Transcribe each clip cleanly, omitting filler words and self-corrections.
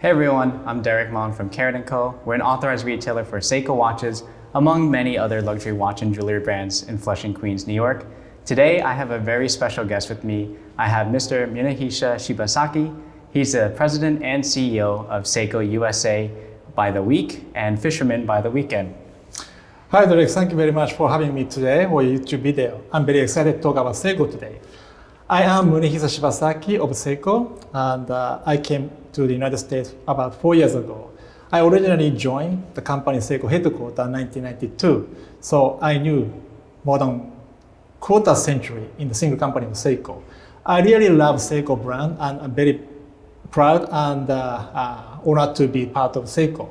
Hey everyone, I'm Derek Mon from Carat Co. We're an authorized retailer for Seiko watches, among many other luxury watch and jewelry brands in Flushing, Queens, New York. Today, I have a very special guest with me. I have Mr. Meetmunehita Shibasaki. He's the president and CEO of Seiko USA by the week and Fisherman by the weekend. Hi Derek, thank you very much for having me today for your YouTube video. I'm very excited to talk about Seiko today. I am Munehisa Shibasaki of Seiko, and I came to the United States about 4 years ago. I originally joined the company Seiko headquarters in 1992, so I knew more than quarter century in the single company of Seiko. I really love Seiko brand, and I'm very proud and honored to be part of Seiko.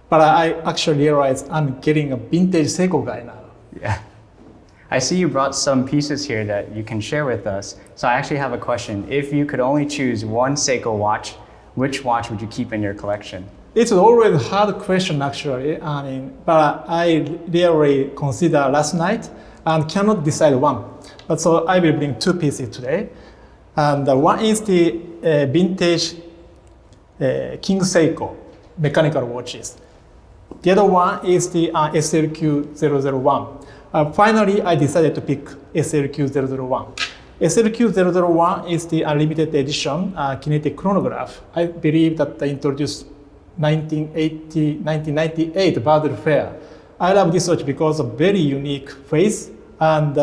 But I actually realized I'm getting a vintage Seiko guy now. Yeah. I see you brought some pieces here that you can share with us. So I actually have a question. If you could only choose one Seiko watch, which watch would you keep in your collection? It's always a hard question actually, but I really consider last night and cannot decide one. But so I will bring two pieces today. And one is the vintage King Seiko mechanical watches. The other one is the SLQ001. Finally, I decided to pick SLQ001. SLQ001 is the limited edition kinetic chronograph. I believe that they introduced 1998 Basel Fair. I love this watch because of very unique face and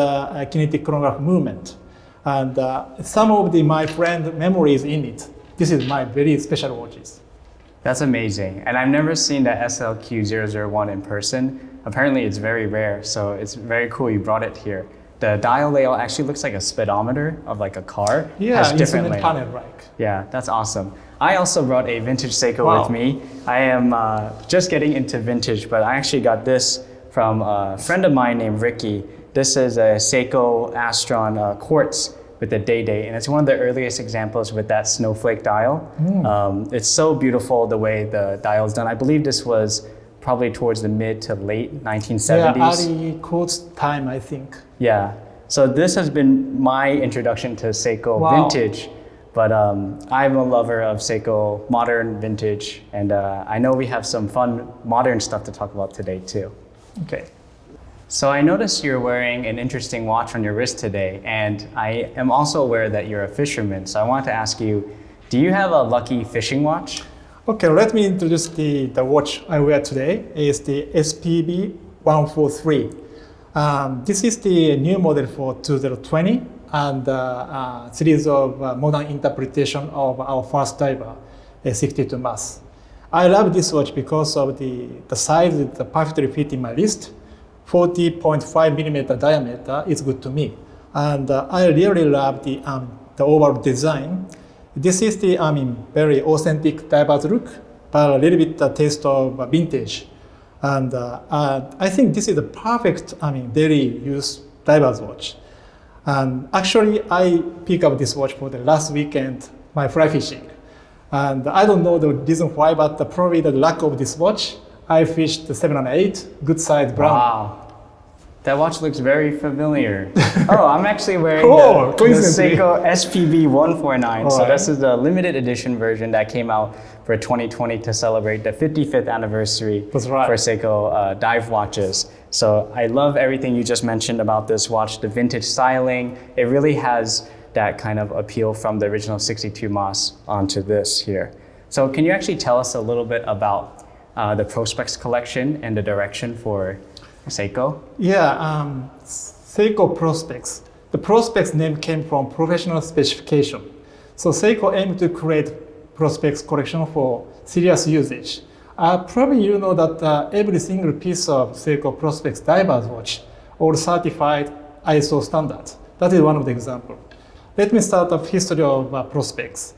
kinetic chronograph movement. And some of my friend memories in it. This is my very special watches. That's amazing. And I've never seen the SLQ001 in person. Apparently it's very rare, so it's very cool you brought it here. The dial layout actually looks like a speedometer of like a car. Yeah, has different instrument panel, right. Yeah, that's awesome. I also brought a vintage Seiko with me. I am just getting into vintage, but I actually got this from a friend of mine named Ricky. This is a Seiko Astron quartz with the day, and it's one of the earliest examples with that snowflake dial. It's so beautiful the way the dial is done. I believe this was probably towards the mid to late 1970s. Yeah, early quartz time, I think. Yeah, so this has been my introduction to Seiko vintage, but I'm a lover of Seiko modern vintage, and I know we have some fun modern stuff to talk about today too. Okay. So I noticed you're wearing an interesting watch on your wrist today, and I am also aware that you're a fisherman. So I want to ask you, do you have a lucky fishing watch? Okay, let me introduce the watch I wear today. It's the SPB 143. This is the new model for 2020 and a series of modern interpretation of our first diver, a 62 mass. I love this watch because of the size, it perfectly fit in my wrist. 40.5 millimeter diameter is good to me. And I really love the overall design. This is the very authentic diver's look, but a little bit taste of vintage. And I think this is the perfect daily use diver's watch. And actually, I picked up this watch for the last weekend, my fly fishing. And I don't know the reason why, but probably the luck of this watch, I fished the 7 and 8, good size brown. Wow. That watch looks very familiar. Oh, I'm actually wearing the Seiko SPB 149. So this is the limited edition version that came out for 2020 to celebrate the 55th anniversary for Seiko dive watches. So I love everything you just mentioned about this watch, the vintage styling. It really has that kind of appeal from the original 62 Mas onto this here. So can you actually tell us a little bit about the Prospex collection and the direction for Seiko? Yeah, Seiko Prospex. The Prospex name came from professional specification. So Seiko aimed to create Prospex collection for serious usage. Probably you know that every single piece of Seiko Prospex diver's watch all certified ISO standards. That is one of the examples. Let me start off history of Prospex.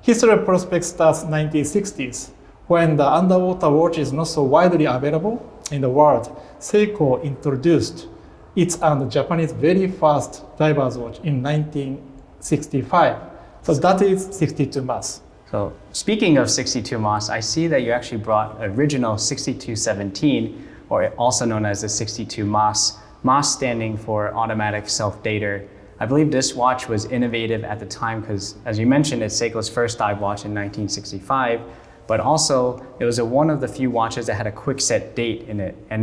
History of Prospex starts 1960s, when the underwater watch is not so widely available in the world. Seiko introduced its Japanese very first diver's watch in 1965. So that is 62 Mas. So speaking of 62 Mas, I see that you actually brought original 6217, or also known as the 62 Mas. Mas standing for automatic self-dater. I believe this watch was innovative at the time because, as you mentioned, it's Seiko's first dive watch in 1965. but also it was one of the few watches that had a quick set date in it, and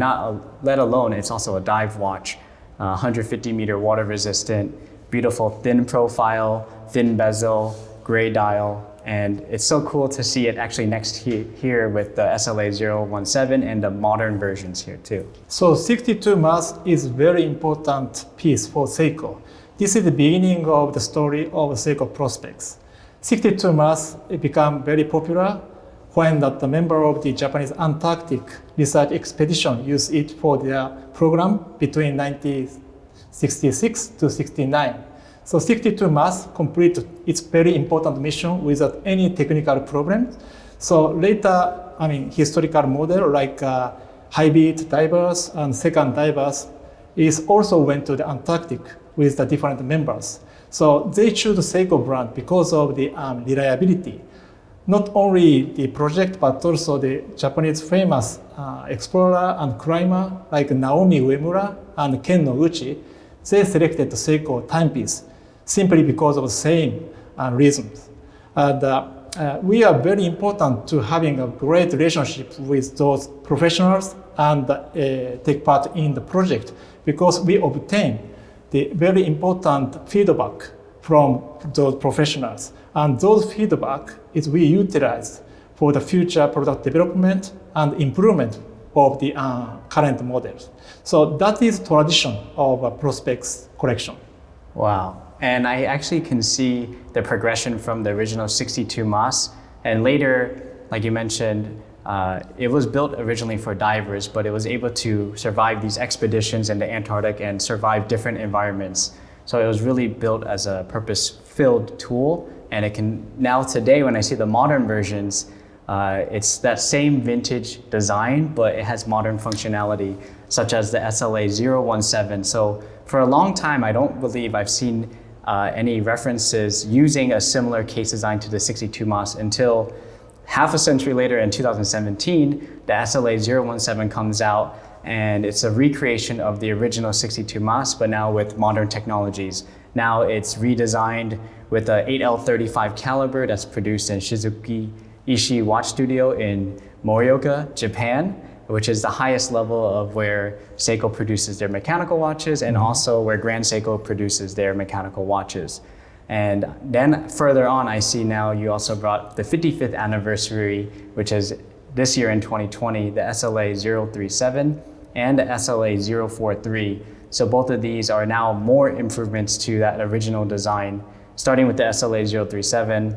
let alone it's also a dive watch, 150 meter water resistant, beautiful thin profile, thin bezel, gray dial, and it's so cool to see it actually next here with the SLA 017 and the modern versions here too. So 62 mass is very important piece for Seiko. This is the beginning of the story of Seiko prospects. 62 mass became very popular when the member of the Japanese Antarctic research expedition used it for their program between 1966 to 69. So 62 mass completed its very important mission without any technical problems. So later, historical model like high-beat divers and second divers is also went to the Antarctic with the different members. So they choose the Seiko brand because of the reliability. Not only the project, but also the Japanese famous explorer and climber like Naomi Uemura and Ken Noguchi, they selected the Seiko timepiece simply because of the same reasons. And we are very important to having a great relationship with those professionals and take part in the project because we obtain the very important feedback from those professionals. And those feedback is we utilize for the future product development and improvement of the current models. So that is tradition of a prospects collection. Wow. And I actually can see the progression from the original 62 Mas. And later, like you mentioned, it was built originally for divers, but it was able to survive these expeditions in the Antarctic and survive different environments. So it was really built as a purpose-filled tool. And it can, now today, when I see the modern versions, it's that same vintage design, but it has modern functionality, such as the SLA 017. So for a long time, I don't believe I've seen any references using a similar case design to the 62 Mas until half a century later in 2017, the SLA 017 comes out, and it's a recreation of the original 62 Mas, but now with modern technologies. Now it's redesigned with a 8L35 caliber that's produced in Shizuki Ishii Watch Studio in Morioka, Japan, which is the highest level of where Seiko produces their mechanical watches and also where Grand Seiko produces their mechanical watches. And then further on, I see now you also brought the 55th anniversary, which is this year in 2020, the SLA 037 and the SLA 043. So both of these are now more improvements to that original design, starting with the SLA 037.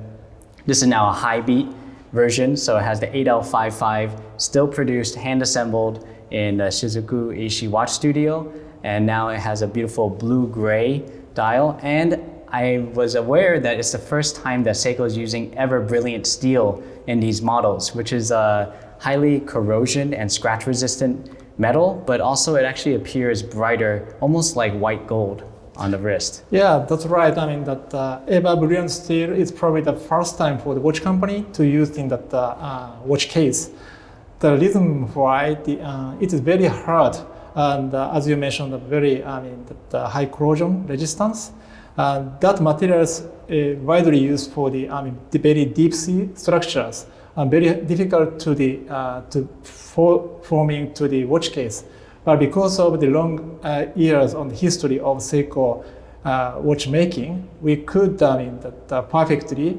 This is now a high beat version, so it has the 8L55, still produced, hand-assembled in the Shizuku Ishii Watch Studio, and now it has a beautiful blue-gray dial, and I was aware that it's the first time that Seiko is using ever-brilliant steel in these models, which is a highly corrosion and scratch-resistant metal, but also it actually appears brighter, almost like white gold on the wrist. Yeah, that's right. That ever brilliant steel is probably the first time for the watch company to use in that watch case. The reason why it is very hard, and as you mentioned, very the high corrosion resistance. That material is widely used for the very deep sea structures and very difficult to forming to the watch case. But because of the long years on the history of Seiko watchmaking, we could perfectly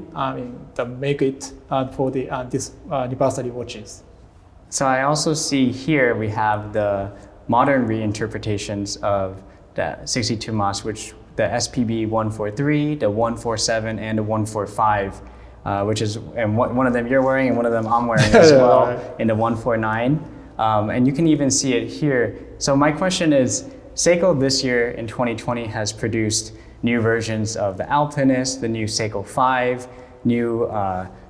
make it for this anniversary watches. So I also see here we have the modern reinterpretations of the 62 Mas, which the SPB 143, the 147, and the 145, which is, and one of them you're wearing and one of them I'm wearing as well, in the 149. And you can even see it here. So my question is, Seiko this year in 2020 has produced new versions of the Alpinist, the new Seiko 5, new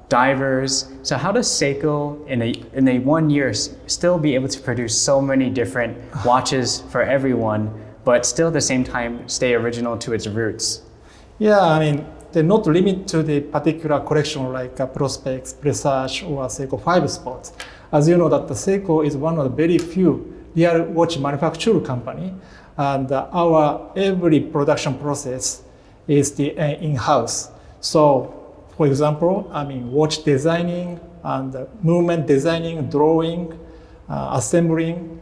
divers. So how does Seiko in a 1 year still be able to produce so many different watches for everyone, but still at the same time stay original to its roots? Yeah, they're not limited to the particular collection like Prospex, Presage, or Seiko 5 Sports. As you know, that the Seiko is one of the very few real watch manufacturer company, and our every production process is the in-house. So, for example, watch designing, and movement designing, drawing, assembling,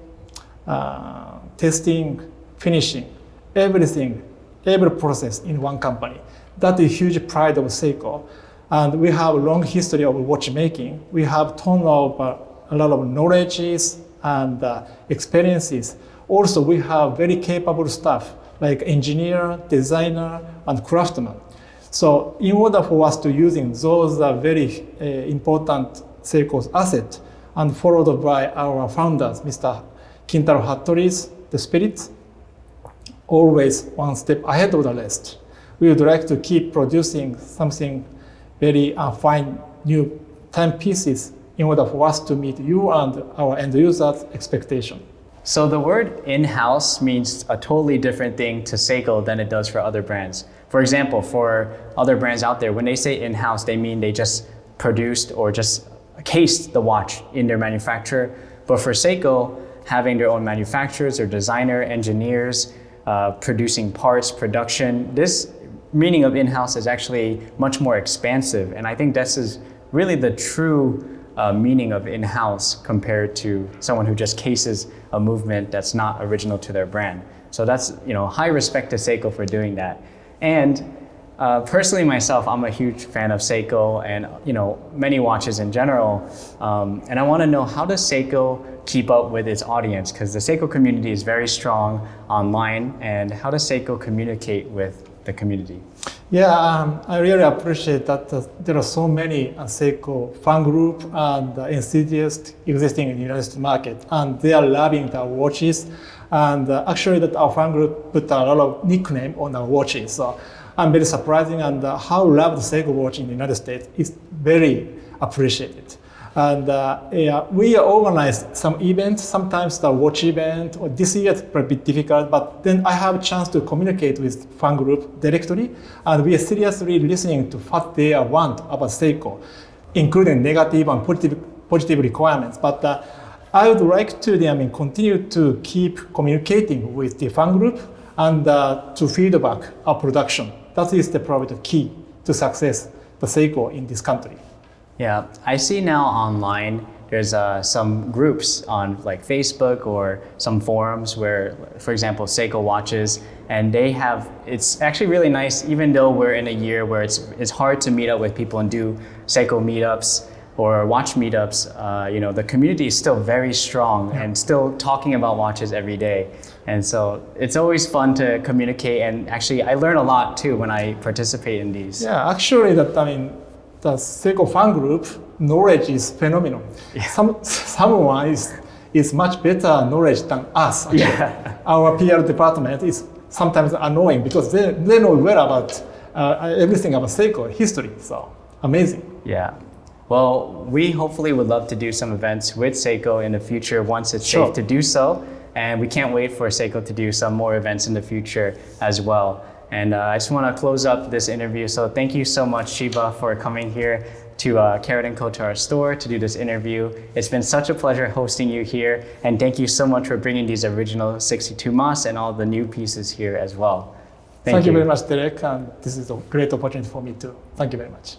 testing, finishing, everything, every process in one company. That is a huge pride of Seiko. And we have a long history of watchmaking. We have ton of a lot of knowledges and experiences. Also, we have very capable staff like engineer, designer, and craftsman. So in order for us to using those very important Seiko's asset and followed by our founders, Mr. Kintaro Hattori's, the spirit, always one step ahead of the rest. We would like to keep producing something very fine new timepieces in order for us to meet you and our end users' expectation. So the word in-house means a totally different thing to Seiko than it does for other brands. For example, for other brands out there, when they say in-house, they mean they just produced or just cased the watch in their manufacturer. But for Seiko, having their own manufacturers or designer, engineers, producing parts, production, this meaning of in-house is actually much more expansive. And I think this is really the true meaning of in-house compared to someone who just cases a movement that's not original to their brand. So that's, high respect to Seiko for doing that. And personally myself, I'm a huge fan of Seiko and many watches in general. And I want to know, how does Seiko keep up with its audience? Because the Seiko community is very strong online. And how does Seiko communicate with the community? Yeah, I really appreciate that there are so many Seiko fan group and enthusiasts existing in the United States market, and they are loving the watches. And actually, that our fan group put a lot of nickname on our watches. So I'm very surprising, and how loved Seiko watch in the United States is very appreciated. And we organize some events, sometimes the watch event, or this year it's a bit difficult, but then I have a chance to communicate with fan group directly, and we are seriously listening to what they want about Seiko, including negative and positive requirements. But I would like to continue to keep communicating with the fan group and to feedback our production. That is probably the key to success the Seiko in this country. Yeah, I see now online there's some groups on like Facebook or some forums where, for example, Seiko watches, and it's actually really nice, even though we're in a year where it's hard to meet up with people and do Seiko meetups or watch meetups, the community is still very strong and still talking about watches every day. And so it's always fun to communicate, and actually I learn a lot too when I participate in these. Yeah, actually the Seiko fan group knowledge is phenomenal. Yeah. Someone is much better knowledge than us. Actually. Yeah. Our PR department is sometimes annoying because they know well about everything about Seiko history. So amazing. Yeah. Well, we hopefully would love to do some events with Seiko in the future once it's safe to do so. And we can't wait for Seiko to do some more events in the future as well. And I just want to close up this interview. So thank you so much, Shiba, for coming here to Carat Co, to our store to do this interview. It's been such a pleasure hosting you here. And thank you so much for bringing these original 62 Mas and all the new pieces here as well. Thank you very much, Derek. And this is a great opportunity for me too. Thank you very much.